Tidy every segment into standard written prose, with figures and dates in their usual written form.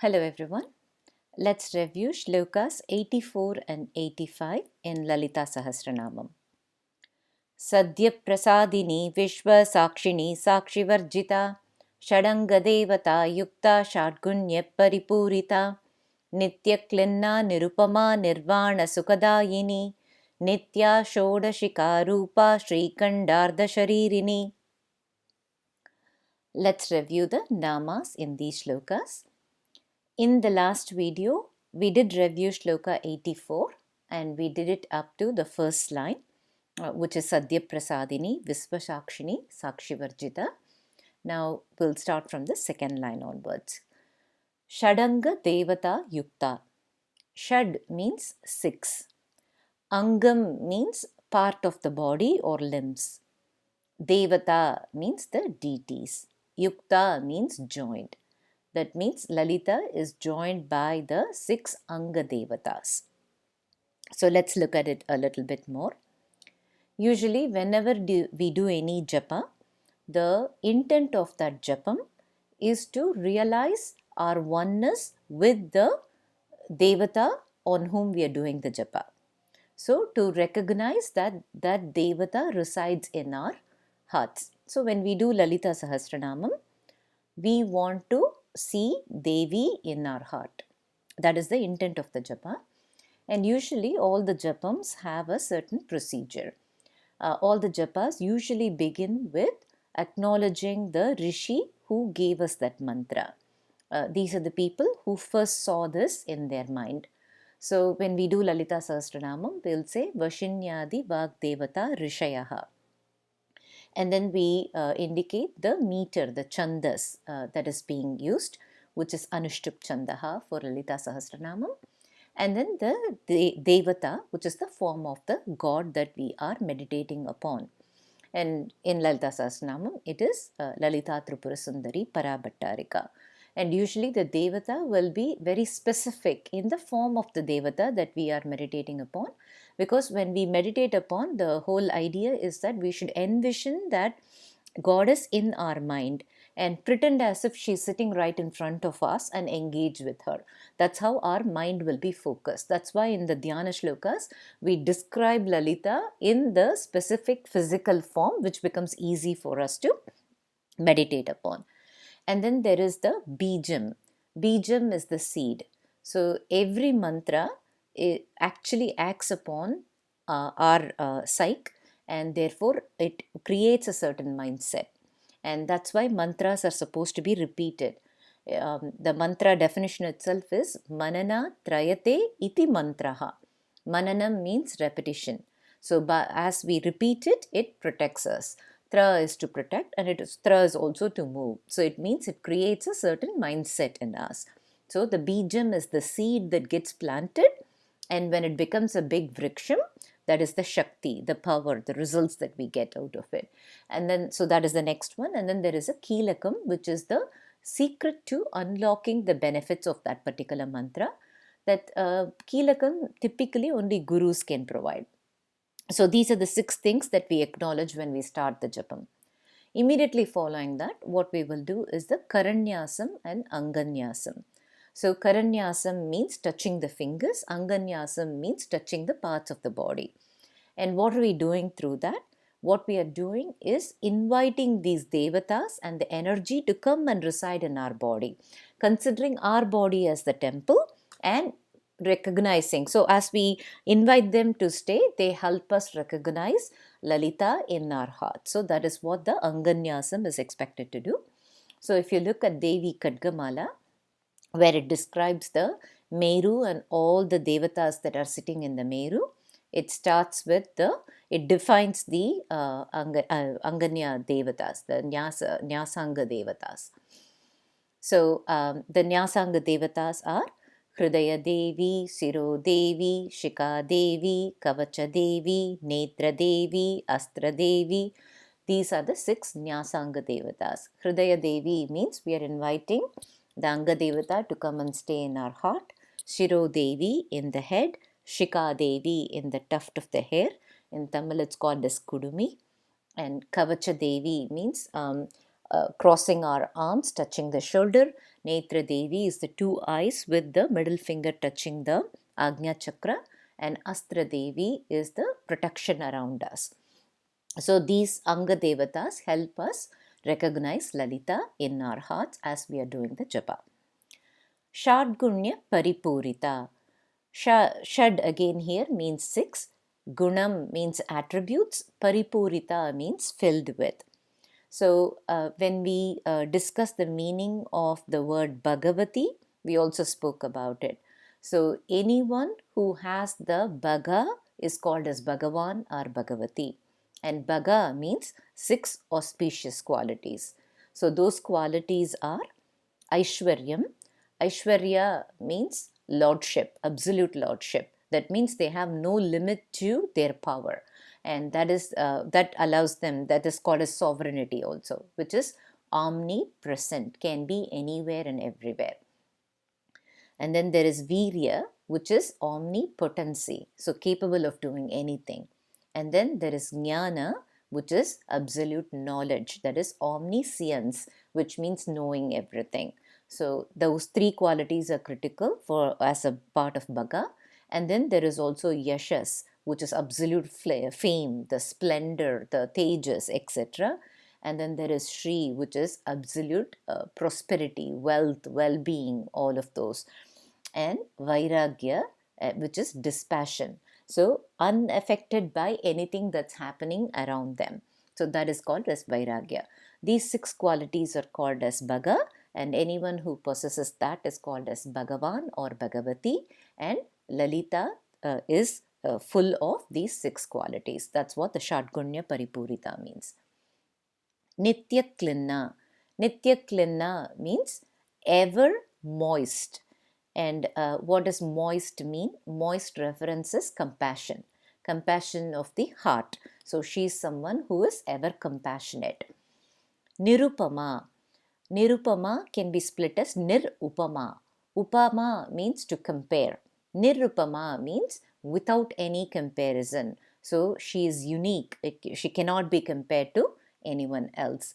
Hello everyone. Let's review shlokas 84 and 85 in Lalita Sahasranamam. Prasādinī viśva sākśhiṇī sākśhivarjitā śhaḍaṅgadevatā yuktā śhāḍguṇya paripūritā nityaklinnā nirupamā nirvāṇa sukhadāyinī nityā śhoḍaśikārūpā śrīkaṇṭhārdha śharīriṇī. Let's review the namas in these shlokas. In the last video, we did review shloka 84 and we did it up to the first line, which is prasādinī viśva sākśhiṇī sākśhivarjitā. Now we'll start from the second line onwards. śhaḍaṅgadevatā yuktā. Shad means 6. Angam means part of the body or limbs. Devata means the deities. Yuktā means joined. That means Lalita is joined by the 6 Angadevatas. So let's look at it a little bit more. Usually whenever we do any japa, the intent of that japam is to realize our oneness with the Devata on whom we are doing the japa. So to recognize that that Devata resides in our hearts. So when we do Lalita Sahasranamam, we want to see Devi in our heart. That is the intent of the japa. And usually all the japams have a certain procedure. All the japas usually begin with acknowledging the rishi who gave us that mantra. These are the people who first saw this in their mind. So when we do Lalita Sahasranamam, we'll say Vashinyadi Vagdevata Rishayaha. And then we indicate the meter, the chandas that is being used, which is Anushtup Chandaha for Lalita Sahasranamam. And then the Devata, which is the form of the God that we are meditating upon. And in Lalita Sahasranamam, it is Lalita Tripura Sundari Parabhattarika. And usually the Devata will be very specific in the form of the Devata that we are meditating upon. Because when we meditate upon, the whole idea is that we should envision that goddess in our mind and pretend as if she's sitting right in front of us and engage with her. That's how our mind will be focused. That's why in the Dhyana shlokas, we describe Lalita in the specific physical form, which becomes easy for us to meditate upon. And then there is the bijam. Bijam is the seed. So every mantra actually acts upon our psyche, and therefore it creates a certain mindset. And that's why mantras are supposed to be repeated. The mantra definition itself is manana trayate iti mantraha. Mananam means repetition. So as we repeat it, it protects us. Tra is to protect, and tra is also to move. So it means it creates a certain mindset in us. So the bijam is the seed that gets planted, and when it becomes a big vriksham, that is the shakti, the power, the results that we get out of it. And then, so that is the next one. And then there is a kilakam, which is the secret to unlocking the benefits of that particular mantra. That kilakam typically only gurus can provide. So these are the 6 things that we acknowledge when we start the japam. Immediately following that, what we will do is the karanyasam and anganyasam. So karanyasam means touching the fingers, anganyasam means touching the parts of the body. And what are we doing through that? What we are doing is inviting these devatas and the energy to come and reside in our body, considering our body as the temple and recognizing. So as we invite them to stay, they help us recognize Lalita in our heart. So that is what the Anganyasam is expected to do. So if you look at Devi Khadgamala, where it describes the Meru and all the Devatas that are sitting in the Meru, it starts with it defines the Anganya Devatas, the Nyasaṅgadevatas. So the Nyasaṅgadevatas are Hridaya Devi, Siro Devi, Shika Devi, Kavacha Devi, Netra Devi, Astra Devi. These are the 6 Nyasaṅgadevatas. Hridaya Devi means we are inviting the Angadevata to come and stay in our heart. Shiro Devi in the head, Shika Devi in the tuft of the hair. In Tamil it's called as Kudumi. And Kavacha Devi means crossing our arms, touching the shoulder. Netra Devi is the two eyes with the middle finger touching the Agnya Chakra, and Astra Devi is the protection around us. So these Angadevatas help us recognize Lalita in our hearts as we are doing the japa. śhaḍguṇya paripūritā. Shad again here means 6. Gunam means attributes. Paripūritā means filled with. So when we discuss the meaning of the word Bhagavati, we also spoke about it. So anyone who has the Bhaga is called as Bhagavan or Bhagavati. And Bhaga means 6 auspicious qualities. So those qualities are Aishwaryam. Aishwarya means lordship, absolute lordship. That means they have no limit to their power. And that allows them, that is called as sovereignty also, which is omnipresent, can be anywhere and everywhere. And then there is Virya, which is omnipotency, so capable of doing anything. And then there is Jnana, which is absolute knowledge, that is omniscience, which means knowing everything. So those 3 qualities are critical for as a part of Bhaga. And then there is also Yashas, which is absolute fame, the splendor, the tejas, etc. And then there is Shri, which is absolute prosperity, wealth, well-being, all of those. And Vairagya, which is dispassion. So unaffected by anything that's happening around them. So that is called as Vairagya. These 6 qualities are called as Bhaga, and anyone who possesses that is called as Bhagavan or Bhagavati, and Lalita is full of these 6 qualities. That's what the śhaḍguṇya paripūritā means. Nityaklinnā. Nityaklinnā means ever moist. And what does moist mean? Moist references compassion. Compassion of the heart. So she is someone who is ever compassionate. Nirupamā. Nirupamā can be split as nirupamā. Upama means to compare. Nirupamā means without any comparison. So she is unique. She cannot be compared to anyone else.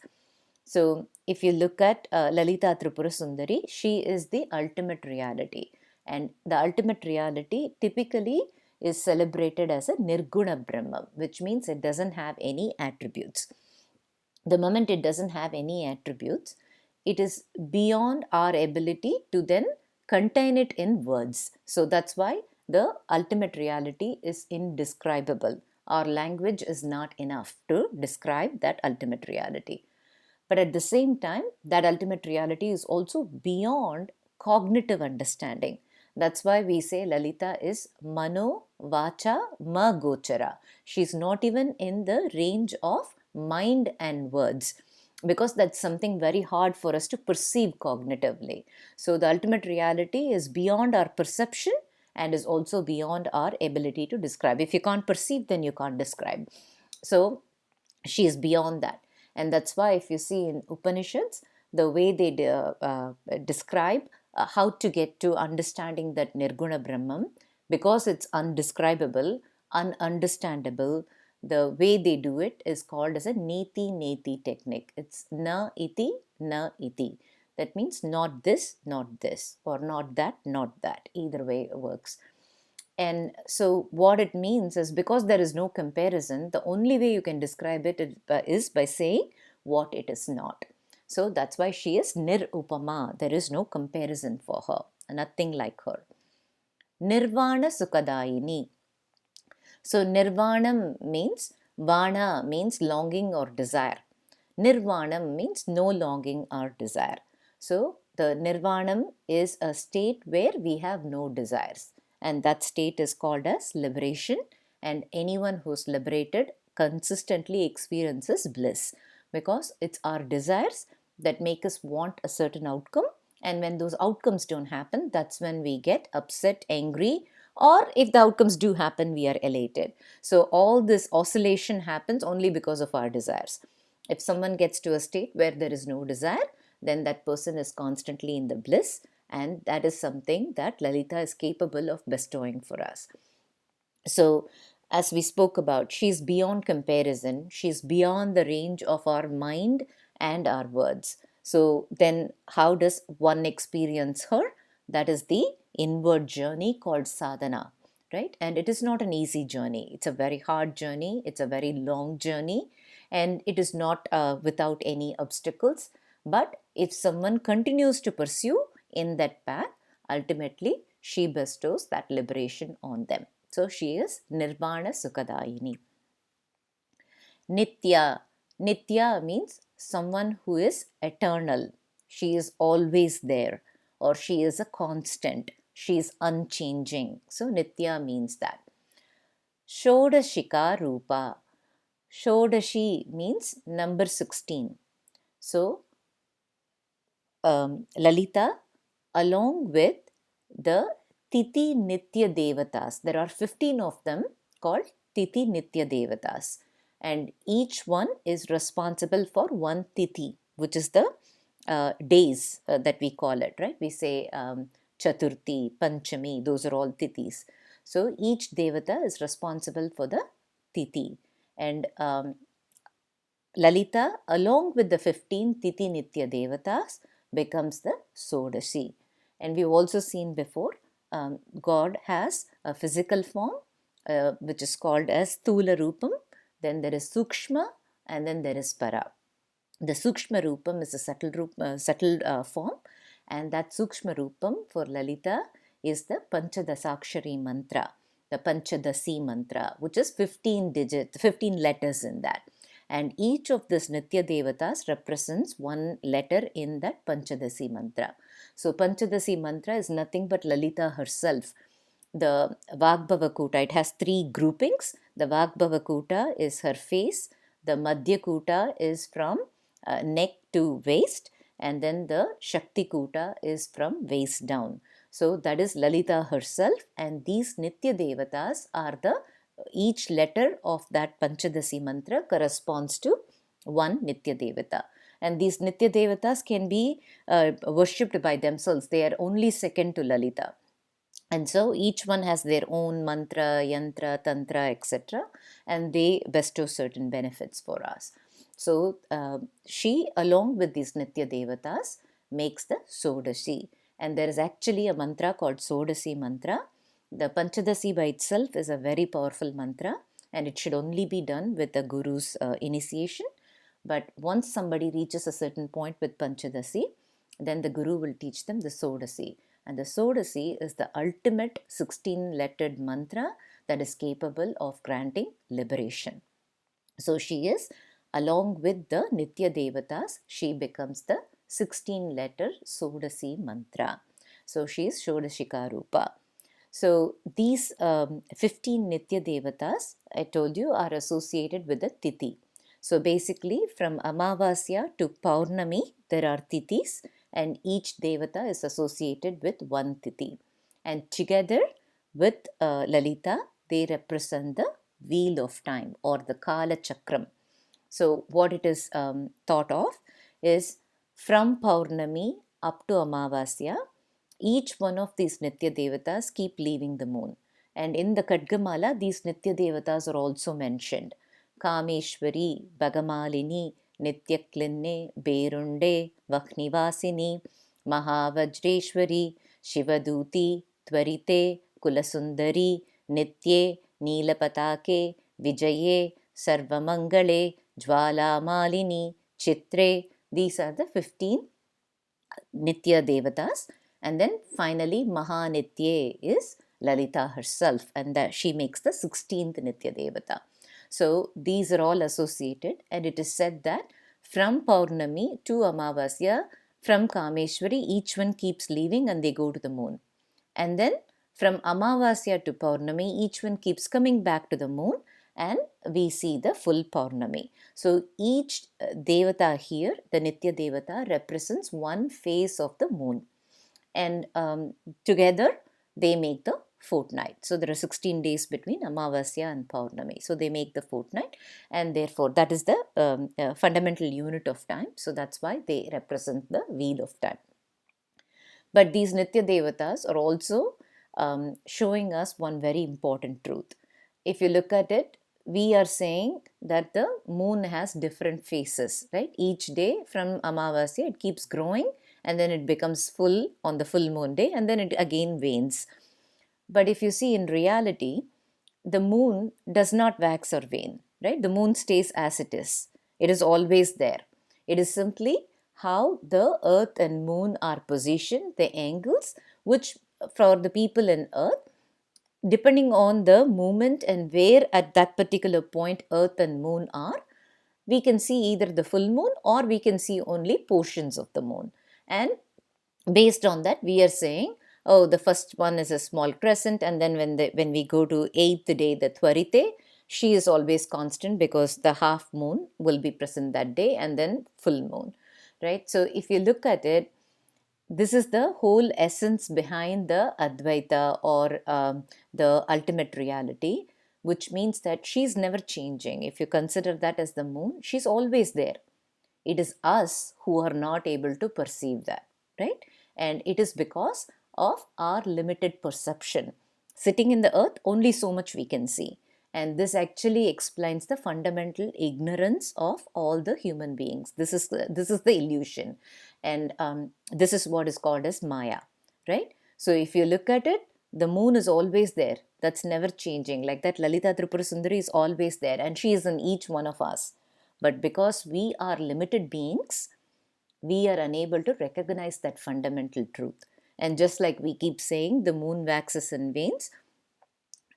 So if you look at Lalita Tripura Sundari, she is the ultimate reality. And the ultimate reality typically is celebrated as a nirguna Brahma, which means it doesn't have any attributes. The moment it doesn't have any attributes, it is beyond our ability to then contain it in words. So that's why the ultimate reality is indescribable. Our language is not enough to describe that ultimate reality. But at the same time, that ultimate reality is also beyond cognitive understanding. That's why we say Lalita is mano vacha ma gochara. She's not even in the range of mind and words, because that's something very hard for us to perceive cognitively. So the ultimate reality is beyond our perception and is also beyond our ability to describe. If you can't perceive, then you can't describe. So she is beyond that. And that's why if you see in Upanishads, the way they describe how to get to understanding that Nirguna Brahman, because it's undescribable, ununderstandable, the way they do it is called as a neti technique. It's na iti, na iti. That means not this, or not that, not that. Either way it works. And so what it means is, because there is no comparison, the only way you can describe it is by saying what it is not. So that's why she is nirupamā. There is no comparison for her, nothing like her. Nirvāṇa sukhadāyinī. So nirvāṇam means, vāṇa means longing or desire. Nirvāṇam means no longing or desire. So the nirvāṇam is a state where we have no desires. And that state is called as liberation, and anyone who's liberated consistently experiences bliss, because it's our desires that make us want a certain outcome, and when those outcomes don't happen, that's when we get upset, angry, or if the outcomes do happen, we are elated. So all this oscillation happens only because of our desires. If someone gets to a state where there is no desire, then that person is constantly in the bliss. And that is something that Lalita is capable of bestowing for us. So, as we spoke about, she's beyond comparison. She's beyond the range of our mind and our words. So then how does one experience her? That is the inward journey called sadhana, right? And it is not an easy journey. It's a very hard journey. It's a very long journey, and it is not without any obstacles. But if someone continues to pursue in that path, ultimately she bestows that liberation on them. So she is nirvāṇa sukhadāyinī. Nitya. Nitya means someone who is eternal. She is always there, or she is a constant. She is unchanging. So nitya means that. śhoḍaśikārūpā. Shodashi means number 16. So Lalita, along with the Tithi Nitya Devatas, there are 15 of them called Tithi Nitya Devatas, and each one is responsible for one Tithi, which is the days that we call it, right? We say Chaturthi, Panchami, those are all Tithis. So each Devata is responsible for the Tithi, and Lalita, along with the 15 Tithi Nitya Devatas, becomes the Sodashi. And we've also seen before, God has a physical form which is called as Thula Rupam, then there is Sukshma, and then there is Para. The Sukshma Rupam is a subtle form, and that Sukshma Rupam for Lalita is the Panchadasakshari mantra, the Panchadasi mantra, which is 15 letters in that. And each of these Nitya Devatas represents one letter in that Panchadasi mantra. So Panchadasi mantra is nothing but Lalita herself. The Vagbhavakuta, it has 3 groupings. The Vagbhavakuta is her face, the Madhyakuta is from neck to waist, and then the Shaktikuta is from waist down. So that is Lalita herself, and these Nitya Devatas are each letter of that Panchadasi mantra corresponds to one Nitya Devata. And these Nitya Devatas can be worshipped by themselves. They are only second to Lalita. And so each one has their own mantra, yantra, tantra, etc. And they bestow certain benefits for us. So she, along with these Nitya Devatas, makes the Sodashi. And there is actually a mantra called Sodashi mantra. The Panchadasi by itself is a very powerful mantra, and it should only be done with the Guru's initiation. But once somebody reaches a certain point with Panchadasi, then the Guru will teach them the Sodasi. And the Sodasi is the ultimate 16-lettered mantra that is capable of granting liberation. So she is, along with the Nitya Devatas, she becomes the 16-letter Sodasi mantra. So she is śhoḍaśikārūpā. So these 15 Nitya Devatas, I told you, are associated with the Tithi. So basically from amavasya to Pournami, there are Tithis, and each Devata is associated with one Tithi. And together with Lalita, they represent the wheel of time or the Kala Chakram. So what it is thought of is from Pournami up to amavasya, each one of these Nitya Devatas keep leaving the moon. And in the Khadgamala, these Nitya Devatas are also mentioned. Kameshwari, Bagamalini, nityaklinnā, Berunde, Vakhnivasini, Mahavajreshwari, Shivaduti, Tvarite, Kulasundari, Nitye, Neelapatake, Vijaye, Sarvamangale, Jwalamalini, Chitre. These are the 15 Nitya Devatas. And then finally Mahanitya is Lalita herself, and that she makes the 16th Nitya Devata. So these are all associated, and it is said that from Pournami to Amavasya, from Kameshwari, each one keeps leaving and they go to the moon. And then from Amavasya to Pournami, each one keeps coming back to the moon, and we see the full Pournami. So each Devata here, the Nitya Devata, represents one phase of the moon. And together they make the fortnight. So there are 16 days between Amavasya and Pournami. So they make the fortnight, and therefore that is the fundamental unit of time. So that's why they represent the wheel of time. But these Nitya Devatas are also showing us one very important truth. If you look at it, we are saying that the moon has different phases, right? Each day from amavasya, it keeps growing and then it becomes full on the full moon day and then it again wanes. But if you see in reality, the moon does not wax or wane, right? The moon stays as it is. It is always there. It is simply how the earth and moon are positioned, the angles, which for the people in earth, depending on the moment and where at that particular point earth and moon are, we can see either the full moon or we can see only portions of the moon. And based on that, we are saying, oh, the first one is a small crescent, and then when we go to 8th day, the tvarite, she is always constant because the half moon will be present that day, and then full moon, right? So if you look at it, this is the whole essence behind the Advaita, or the ultimate reality, which means that she's never changing. If you consider that as the moon, she's always there. It is us who are not able to perceive that, right? And it is because of our limited perception. Sitting in the earth, only so much we can see. And this actually explains the fundamental ignorance of all the human beings. This is the illusion. And this is what is called as Maya, right? So if you look at it, the moon is always there. That's never changing. Like that, Lalita Tripura Sundari is always there, and she is in each one of us. But because we are limited beings, we are unable to recognize that fundamental truth. And just like we keep saying, the moon waxes and wanes,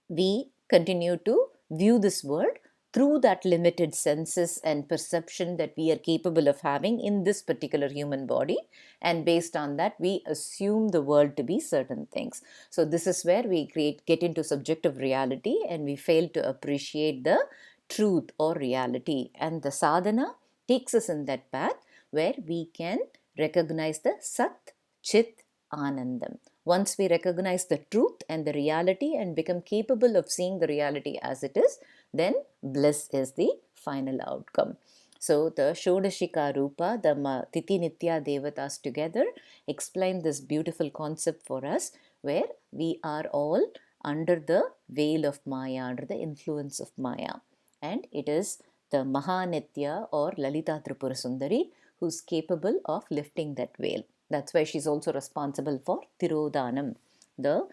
we continue to view this world through that limited senses and perception that we are capable of having in this particular human body, and based on that we assume the world to be certain things. So this is where we get into subjective reality, and we fail to appreciate the truth or reality, and the sadhana takes us in that path where we can recognize the Sat Chit Anandam. Once we recognize the truth and the reality and become capable of seeing the reality as it is, then bliss is the final outcome. So the śhoḍaśikārūpā, the Titi Nitya Devatas together explain this beautiful concept for us, where we are all under the veil of Maya, under the influence of Maya. And it is the Mahanitya or Lalita Tripura Sundari who's capable of lifting that veil. That's why she's also responsible for Tirodhanam, the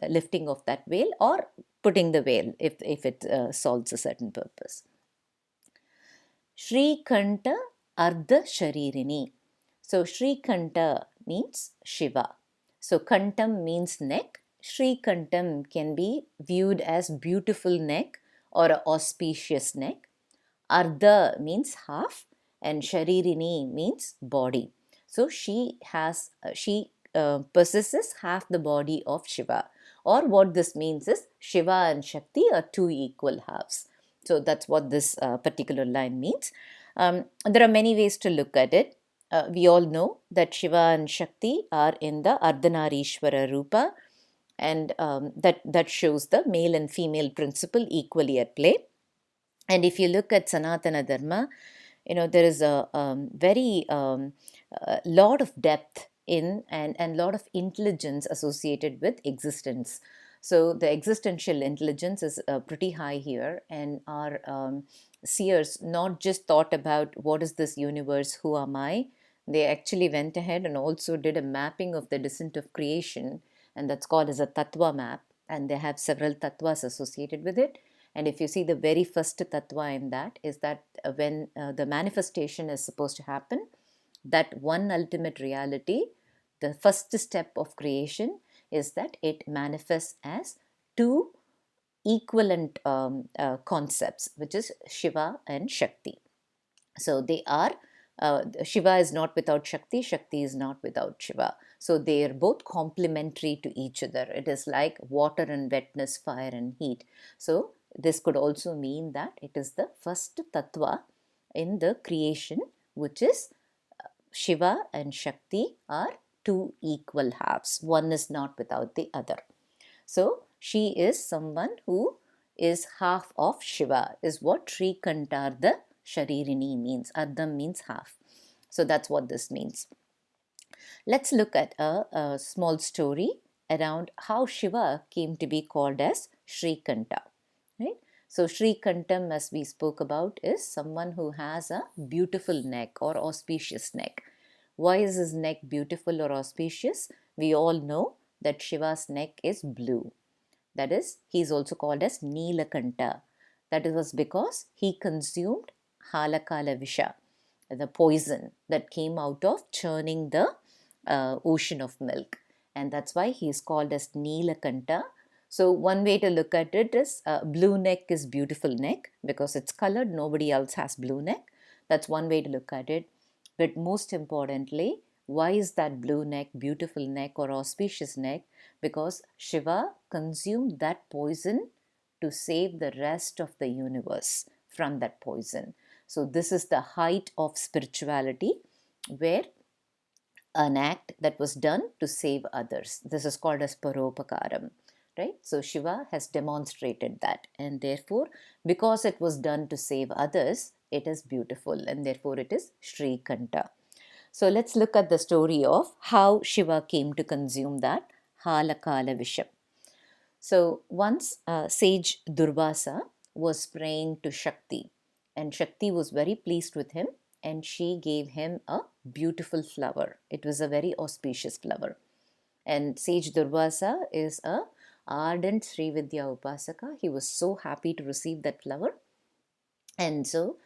lifting of that veil, or putting the veil if it solves a certain purpose. śrīkaṇṭhārdha śharīriṇī. So śrīkaṇṭha means Shiva. So kantam means neck. śrīkaṇṭham can be viewed as beautiful neck or an auspicious neck. Ardha means half, and śharīriṇī means body. So she possesses half the body of Shiva. Or what this means is Shiva and Shakti are two equal halves. So that's what this particular line means. There are many ways to look at it. We all know that Shiva and Shakti are in the Ardhanarishvara Rupa, and that shows the male and female principle equally at play. And if you look at Sanatana Dharma, there is a very lot of depth in and lot of intelligence associated with existence. So the existential intelligence is pretty high here, and our seers not just thought about what is this universe, who am I. They actually went ahead and also did a mapping of the descent of creation, and that's called as a tattva map, and they have several tattvas associated with it. And if you see, the very first tattva in that is that when the manifestation is supposed to happen, that one ultimate reality, the first step of creation is that it manifests as two equivalent concepts, which is Shiva and Shakti. So they are, Shiva is not without Shakti, Shakti is not without Shiva. So they are both complementary to each other. It is like water and wetness, fire and heat. So this could also mean that it is the first tattva in the creation, which is Shiva and Shakti are two equal halves. One is not without the other. So she is someone who is half of Shiva, is what śrīkaṇṭhārdha śharīriṇī means. Ardham means half. So that's what this means. Let's look at a small story around how Shiva came to be called as Śrīkaṇṭha. Right? So Śrīkaṇṭham, as we spoke about, is someone who has a beautiful neck or auspicious neck. Why is his neck beautiful or auspicious? We all know that Shiva's neck is blue. That is, he is also called as Nīlakanta. That was because he consumed halakala viśva, the poison that came out of churning the ocean of milk. And that's why he is called as Nīlakanta. So one way to look at it is blue neck is beautiful neck because it's colored. Nobody else has blue neck. That's one way to look at it. But most importantly, why is that blue neck beautiful neck or auspicious neck? Because Shiva consumed that poison to save the rest of the universe from that poison. So this is the height of spirituality, where an act that was done to save others. This is called as paropakaram. Right? So Shiva has demonstrated that, and therefore, because it was done to save others, it is beautiful, and therefore it is Śrīkaṇṭha. So let's look at the story of how Shiva came to consume that halakala viśva. So once sage Durvasa was praying to Shakti, and Shakti was very pleased with him, and she gave him a beautiful flower. It was a very auspicious flower. And sage Durvasa is a ardent Sri Vidya Upasaka. He was so happy to receive that flower. And so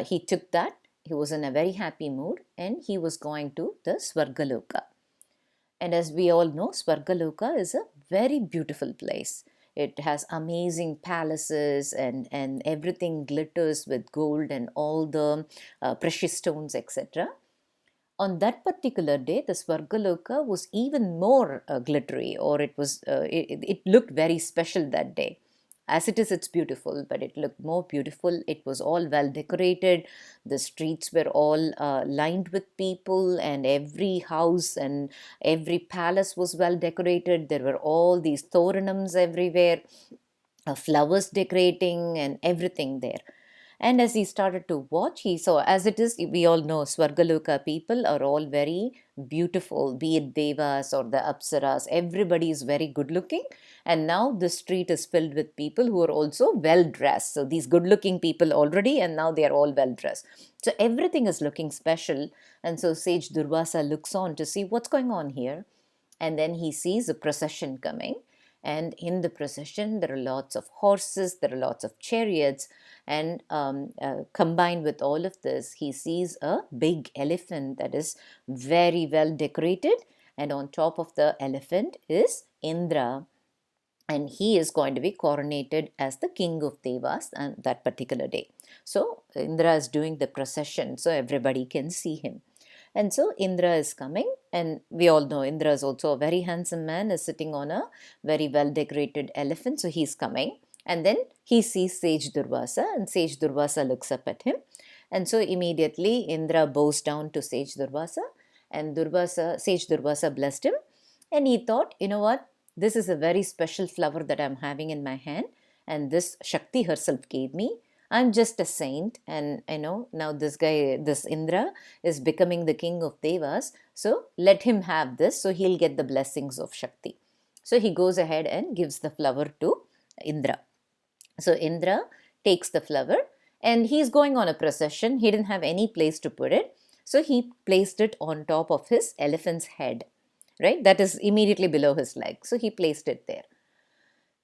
he took that. He was in a very happy mood, and he was going to the Svargaloka. And as we all know, Svargaloka is a very beautiful place. It has amazing palaces, and everything glitters with gold and all the precious stones, etc. On that particular day, the Svargaloka was even more glittery, or it looked very special that day. As it is, it's beautiful, but it looked more beautiful. It was all well decorated. The streets were all lined with people, and every house and every palace was well decorated. There were all these thoranams everywhere, flowers decorating and everything there. And as he started to watch, he saw, as it is, we all know, Svargaloka people are all very beautiful, be it devas or the apsaras. Everybody is very good looking. And now the street is filled with people who are also well dressed. So these good looking people already, and now they are all well dressed. So everything is looking special. And so sage Durvasa looks on to see what's going on here. And then he sees a procession coming. And in the procession, there are lots of horses, there are lots of chariots, and combined with all of this, he sees a big elephant that is very well decorated, and on top of the elephant is Indra, and he is going to be coronated as the king of devas on that particular day. So Indra is doing the procession, so everybody can see him. And so Indra is coming, and we all know Indra is also a very handsome man, is sitting on a very well decorated elephant. So he's coming, and then he sees sage Durvasa, and sage Durvasa looks up at him. And so immediately Indra bows down to sage Durvasa, and sage Durvasa blessed him. And he thought, you know what, this is a very special flower that I'm having in my hand, and this Shakti herself gave me. I'm just a saint, and now this Indra is becoming the king of devas, so let him have this, so he'll get the blessings of Shakti. So he goes ahead and gives the flower to Indra. So Indra takes the flower, and he's going on a procession. He didn't have any place to put it, so he placed it on top of his elephant's head, right? That is immediately below his leg. So he placed it there.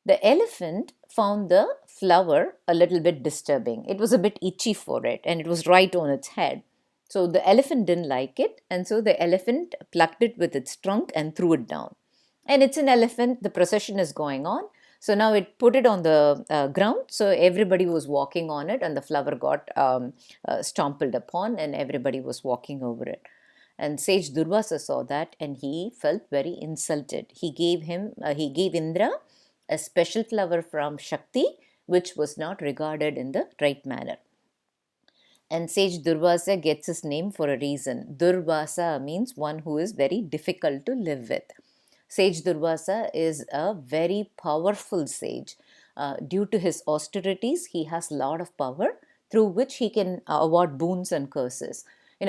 The elephant found the flower a little bit disturbing. It was a bit itchy for it, and it was right on its head. So the elephant didn't like it, and so the elephant plucked it with its trunk and threw it down. And it's an elephant, the procession is going on. So now it put it on the ground, so everybody was walking on it, and the flower got stompled upon, and everybody was walking over it. And sage Durvasa saw that, and he felt very insulted. He gave Indra a special flower from Shakti, which was not regarded in the right manner. And sage Durvasa gets his name for a reason. Durvasa means one who is very difficult to live with. Sage Durvasa is a very powerful sage. Due to his austerities, he has a lot of power through which he can award boons and curses.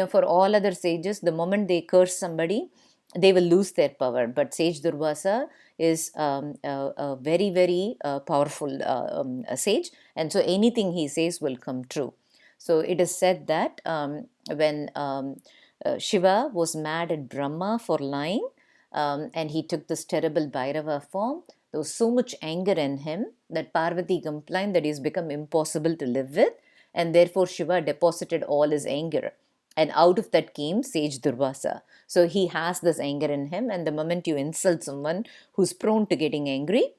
For all other sages, the moment they curse somebody they will lose their power. But sage Durvasa is a very, very powerful sage, and so anything he says will come true. So it is said that when Shiva was mad at Brahma for lying, and he took this terrible Bhairava form, there was so much anger in him that Parvati complained that he has become impossible to live with, and therefore Shiva deposited all his anger. And out of that came sage Durvasa. So he has this anger in him, and the moment you insult someone who's prone to getting angry,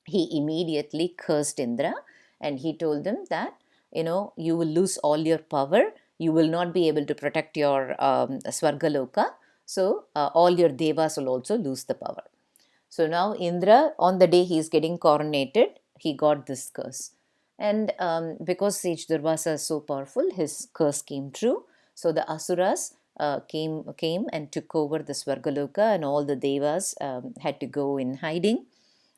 he immediately cursed Indra, and he told him that, you will lose all your power, you will not be able to protect your Swargaloka, so all your devas will also lose the power. So now Indra, on the day he is getting coronated, he got this curse. And because sage Durvasa is so powerful, his curse came true. So the Asuras came and took over the Swargaloka, and all the devas had to go in hiding.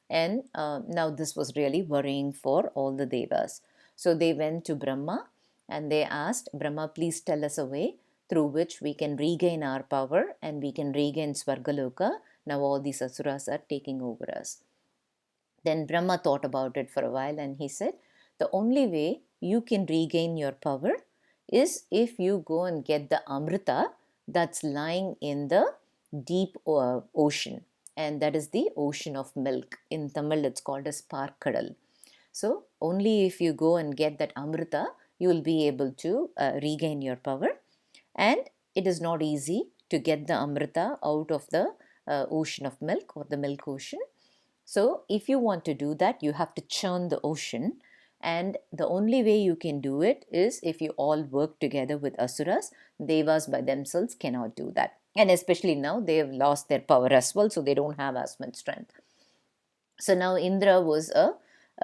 And now this was really worrying for all the devas. So they went to Brahma and they asked, Brahma, please tell us a way through which we can regain our power and we can regain Swargaloka. Now all these Asuras are taking over us. Then Brahma thought about it for a while and he said, the only way you can regain your power is if you go and get the Amrita that's lying in the deep ocean. And that is the ocean of milk. In Tamil, it's called as Parkadal. So only if you go and get that Amrita, you will be able to regain your power. And it is not easy to get the Amrita out of the ocean of milk or the milk ocean. So if you want to do that, you have to churn the ocean. And the only way you can do it is if you all work together with Asuras. Devas by themselves cannot do that. And especially now they have lost their power as well, so they don't have as much strength. So now Indra was a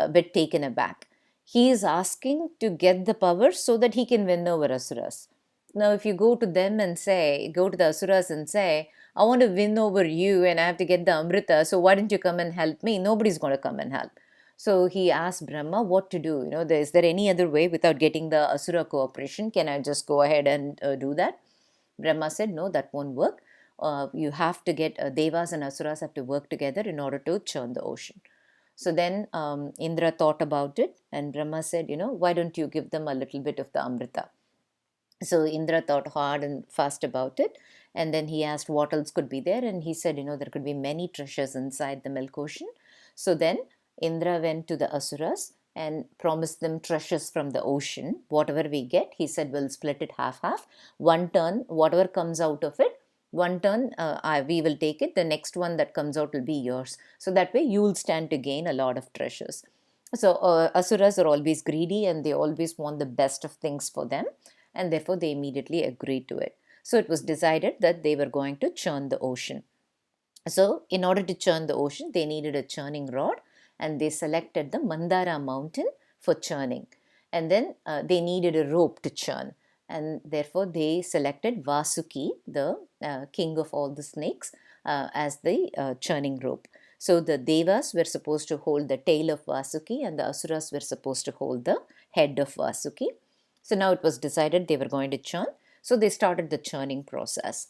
bit taken aback. He is asking to get the power so that he can win over Asuras. Now if you go to them and say, go to the Asuras and say, I want to win over you and I have to get the Amrita, so why don't you come and help me? Nobody's going to come and help. So he asked Brahma what to do. Is there any other way without getting the Asura cooperation? Can I just go ahead and do that? Brahma said, no, that won't work. You have to get Devas and Asuras have to work together in order to churn the ocean. So then Indra thought about it and Brahma said, why don't you give them a little bit of the Amrita? So Indra thought hard and fast about it, and then he asked what else could be there, and he said, there could be many treasures inside the milk ocean. So then Indra went to the Asuras and promised them treasures from the ocean. Whatever we get, he said, we'll split it half-half. One turn, whatever comes out of it, one turn we will take it. The next one that comes out will be yours. So that way you will stand to gain a lot of treasures. So Asuras are always greedy and they always want the best of things for them. And therefore they immediately agreed to it. So it was decided that they were going to churn the ocean. So in order to churn the ocean, they needed a churning rod, and they selected the Mandara mountain for churning. And then they needed a rope to churn, and therefore they selected Vasuki, the king of all the snakes, as the churning rope. So the Devas were supposed to hold the tail of Vasuki and the Asuras were supposed to hold the head of Vasuki. So now it was decided they were going to churn. So they started the churning process.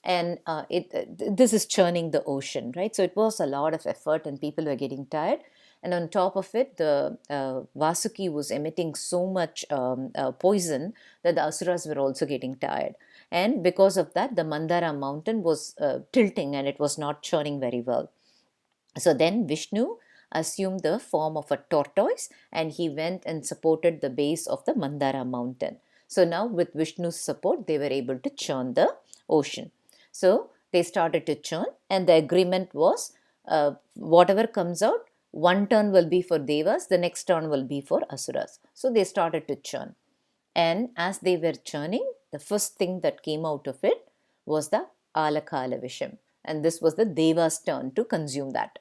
And this is churning the ocean, right? So it was a lot of effort and people were getting tired. And on top of it, the Vasuki was emitting so much poison that the Asuras were also getting tired. And because of that, the Mandara mountain was tilting and it was not churning very well. So then Vishnu assumed the form of a tortoise and he went and supported the base of the Mandara mountain. So now with Vishnu's support, they were able to churn the ocean. So they started to churn and the agreement was whatever comes out, one turn will be for Devas, the next turn will be for Asuras. So they started to churn. And as they were churning, the first thing that came out of it was the Alakala Visham. And this was the Devas' turn to consume that.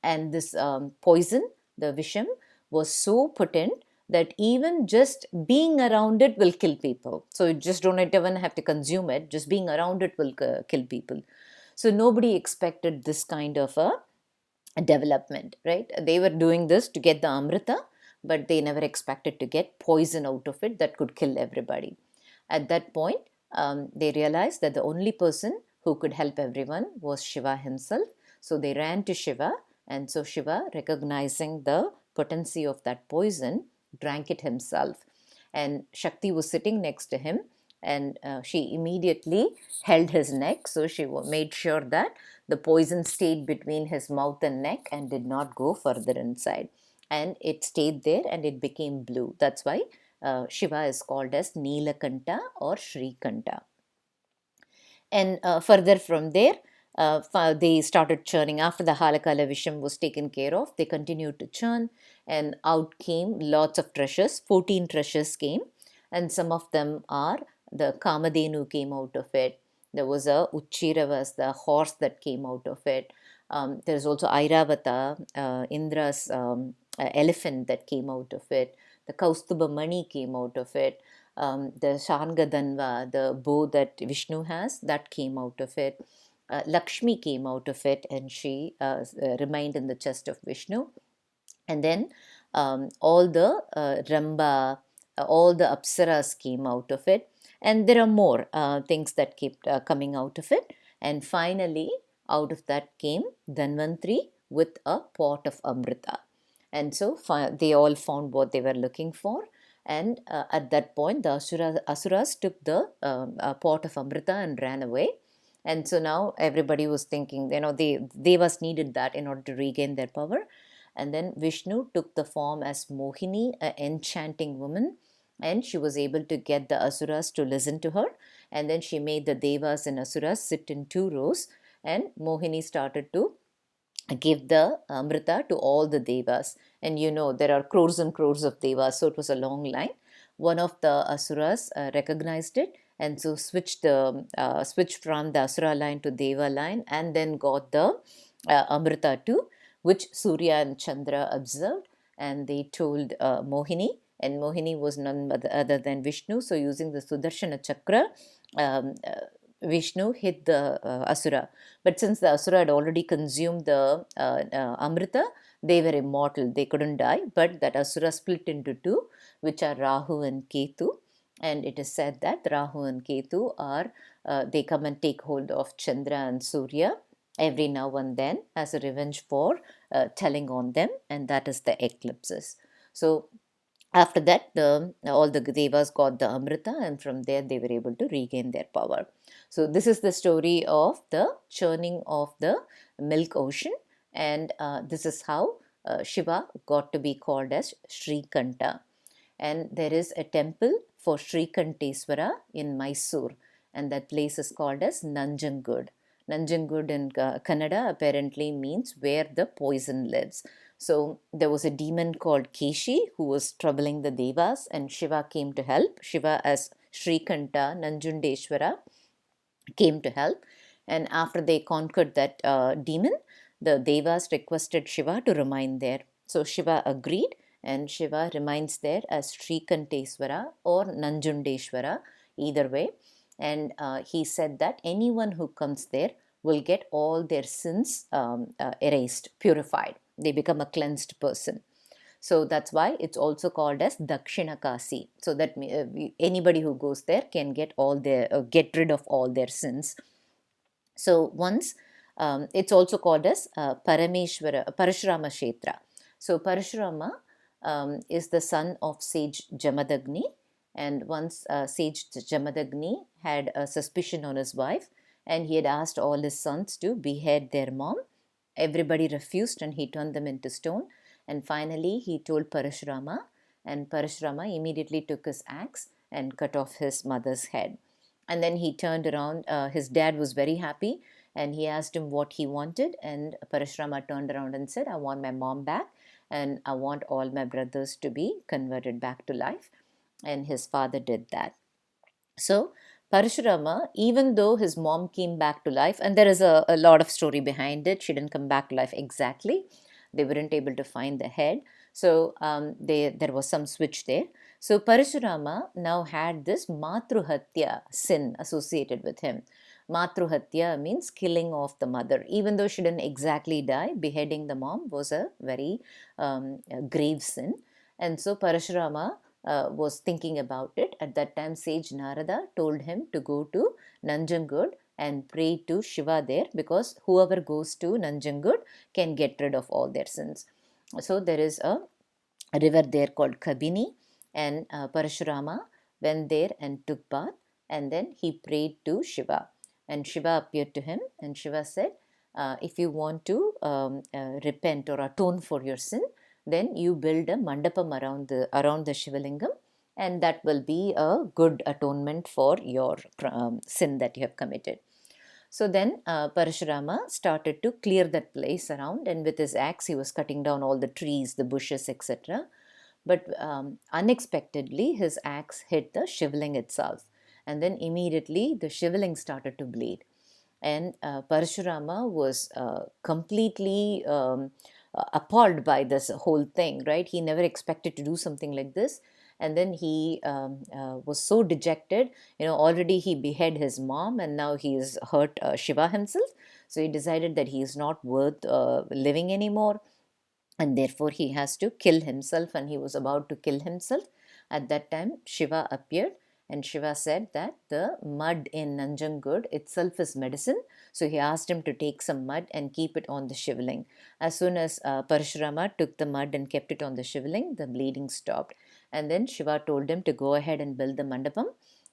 And this poison, the Visham, was so potent that even just being around it will kill people. So you just don't even have to consume it, just being around it will kill people. So nobody expected this kind of a development, right? They were doing this to get the Amrita, but they never expected to get poison out of it that could kill everybody. At that point, they realized that the only person who could help everyone was Shiva himself. So they ran to Shiva, and so Shiva, recognizing the potency of that poison, drank it himself. And Shakti was sitting next to him, and she immediately held his neck. So she made sure that the poison stayed between his mouth and neck and did not go further inside. And it stayed there and it became blue. That's why Shiva is called as Nilakanta or Śrīkaṇṭha. And further from there, they started churning. After the Halakala Visham was taken care of, they continued to churn, and out came lots of treasures. 14 treasures came, and some of them are the Kamadhenu came out of it. There was a Uchchiravas, the horse that came out of it. There's also Airavata, Indra's elephant that came out of it. The Kaustubha Mani came out of it. The śhaḍaṅgadevatā, the bow that Vishnu has, that came out of it. Lakshmi came out of it, and she remained in the chest of Vishnu. And then all the Ramba, all the Apsaras came out of it. And there are more things that kept coming out of it. And finally, out of that came Dhanvantri with a pot of Amrita. And so they all found what they were looking for. And at that point, the Asuras took the pot of Amrita and ran away. And so now everybody was thinking, Devas needed that in order to regain their power. And then Vishnu took the form as Mohini, an enchanting woman, and she was able to get the Asuras to listen to her. And then she made the Devas and Asuras sit in 2 rows, and Mohini started to give the Amrita to all the Devas. And there are crores and crores of Devas, so it was a long line. One of the Asuras recognized it, and so switched from the Asura line to Deva line, and then got the Amrita too, which Surya and Chandra observed, and they told Mohini, and Mohini was none other than Vishnu. So using the Sudarshana Chakra, Vishnu hit the Asura. But since the Asura had already consumed the Amrita, they were immortal. They couldn't die. But that Asura split into 2, which are Rahu and Ketu. And it is said that Rahu and Ketu are, they come and take hold of Chandra and Surya every now and then as a revenge for telling on them. And that is the eclipses. So after that, all the Devas got the Amrita, and from there they were able to regain their power. So this is the story of the churning of the milk ocean, and this is how Shiva got to be called as Śrīkaṇṭha. And there is a temple for Śrīkaṇṭhesvara in Mysore, and that place is called as Nanjangud. Nanjangud in Kannada apparently means where the poison lives. So there was a demon called Keshi who was troubling the Devas, and Shiva came to help. Shiva as Śrīkaṇṭha, Nanjundeshvara, came to help. And after they conquered that demon, the Devas requested Shiva to remain there. So Shiva agreed, and Shiva remains there as Śrīkaṇṭhesvara or Nanjundeshvara, either way. And he said that anyone who comes there will get all their sins erased, purified. They become a cleansed person. So that's why it's also called as Dakshina Kasi. So that anybody who goes there can get rid of all their sins. So once it's also called as Parashurama Kshetra. So Parashurama is the son of sage Jamadagni. And once sage Jamadagni had a suspicion on his wife, and he had asked all his sons to behead their mom. Everybody refused, and he turned them into stone. And finally, he told Parashurama, and Parashurama immediately took his axe and cut off his mother's head. And then he turned around. His dad was very happy, and he asked him what he wanted. And Parashurama turned around and said, I want my mom back, and I want all my brothers to be converted back to life. And his father did that. So Parashurama, even though his mom came back to life, and there is a lot of story behind it, she didn't come back to life exactly. They weren't able to find the head. So there was some switch there. So Parashurama now had this Matruhatya sin associated with him. Matruhatya means killing of the mother. Even though she didn't exactly die, beheading the mom was a very grave sin. And so Parashurama was thinking about it. At that time, sage Narada told him to go to Nanjangud and pray to Shiva there, because whoever goes to Nanjangud can get rid of all their sins. So there is a river there called Kabini, and Parashurama went there and took bath, and then he prayed to Shiva, and Shiva appeared to him, and Shiva said, if you want to repent or atone for your sin, then you build a mandapam around the Shivalingam, and that will be a good atonement for your sin that you have committed. So then Parashurama started to clear that place around, and with his axe he was cutting down all the trees, the bushes, etc. But unexpectedly his axe hit the Shivling itself, and then immediately the Shivling started to bleed. And Parashurama was completely appalled by this whole thing, right? He never expected to do something like this. And then he was so dejected, already he beheaded his mom, and now he has hurt Shiva himself. So he decided that he is not worth living anymore, and therefore he has to kill himself, and he was about to kill himself. At that time Shiva appeared, and Shiva said that the mud in Nanjangud itself is medicine. So he asked him to take some mud and keep it on the Shivling. As soon as Parashurama took the mud and kept it on the Shivling, the bleeding stopped. And then Shiva told him to go ahead and build the mandapam,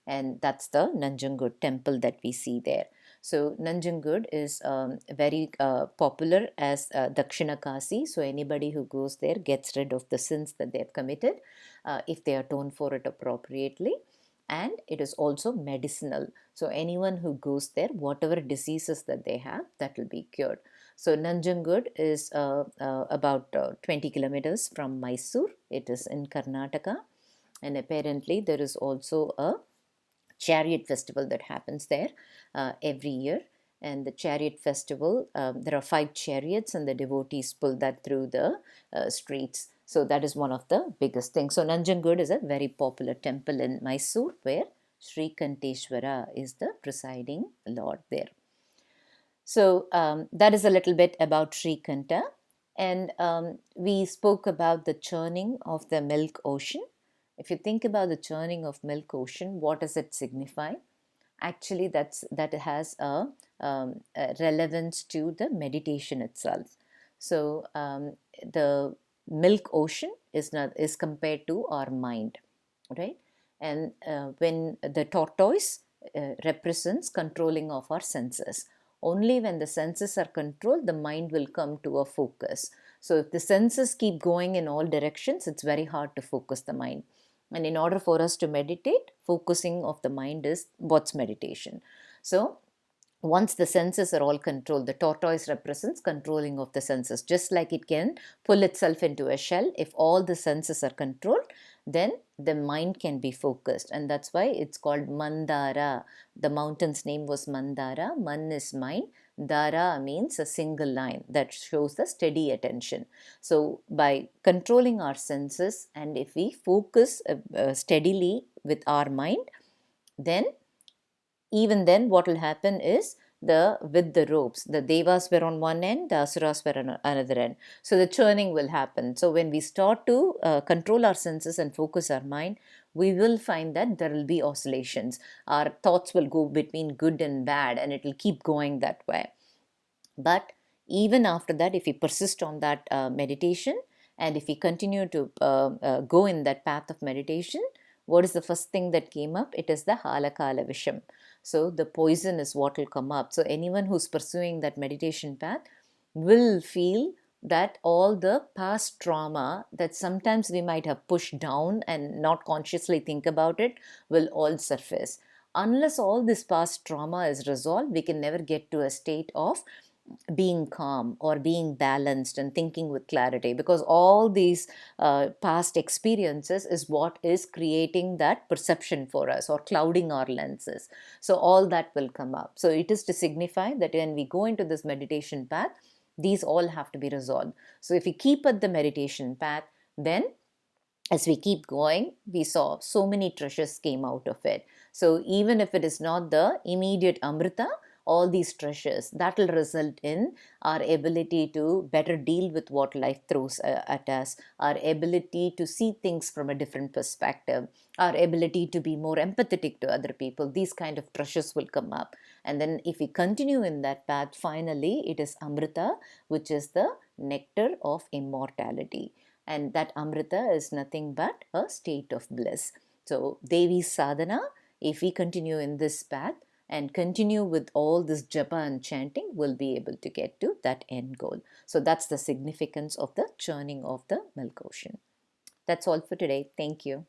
and that's the Nanjangud temple that we see there. So Nanjangud is very popular as Dakshina Kasi. So anybody who goes there gets rid of the sins that they have committed if they atone for it appropriately. And it is also medicinal. So anyone who goes there, whatever diseases that they have, that will be cured. So Nanjangud is about 20 kilometers from Mysore. It is in Karnataka. And apparently there is also a chariot festival that happens there every year. And the chariot festival, there are 5 chariots, and the devotees pull that through the streets. So that is one of the biggest things. So Nanjangud is a very popular temple in Mysore, where śrīkaṇṭheshvara is the presiding lord there. So that is a little bit about Śrīkaṇṭha. And we spoke about the churning of the milk ocean. If you think about the churning of milk ocean, what does it signify? Actually, that has a relevance to the meditation itself. So the milk ocean is compared to our mind, right? And when the tortoise represents controlling of our senses. Only when the senses are controlled, the mind will come to a focus. So if the senses keep going in all directions, it's very hard to focus the mind. And in order for us to meditate, focusing of the mind is what's meditation. So once the senses are all controlled, the tortoise represents controlling of the senses. Just like it can pull itself into a shell, if all the senses are controlled, then the mind can be focused. And that's why it's called Mandara. The mountain's name was Mandara. Man is mind. Dara means a single line that shows the steady attention. So by controlling our senses, and if we focus steadily with our mind, then even then what will happen is with the ropes, the devas were on one end, the asuras were on another end. So the churning will happen. So when we start to control our senses and focus our mind, we will find that there will be oscillations. Our thoughts will go between good and bad, and it will keep going that way. But even after that, if we persist on that meditation, and if we continue to go in that path of meditation, what is the first thing that came up? It is the halakala visham. So the poison is what will come up. So anyone who's pursuing that meditation path will feel that all the past trauma that sometimes we might have pushed down and not consciously think about it will all surface. Unless all this past trauma is resolved, we can never get to a state of being calm or being balanced and thinking with clarity, because all these past experiences is what is creating that perception for us or clouding our lenses. So all that will come up. So it is to signify that when we go into this meditation path, these all have to be resolved. So if we keep at the meditation path, then as we keep going, we saw so many treasures came out of it. So even if it is not the immediate amrita, all these treasures, that will result in our ability to better deal with what life throws at us, our ability to see things from a different perspective, our ability to be more empathetic to other people. These kind of treasures will come up. And then if we continue in that path, finally it is Amrita, which is the nectar of immortality. And that Amrita is nothing but a state of bliss. So Devi sadhana, if we continue in this path and continue with all this japa and chanting, we'll be able to get to that end goal. So that's the significance of the churning of the milk ocean. That's all for today. Thank you.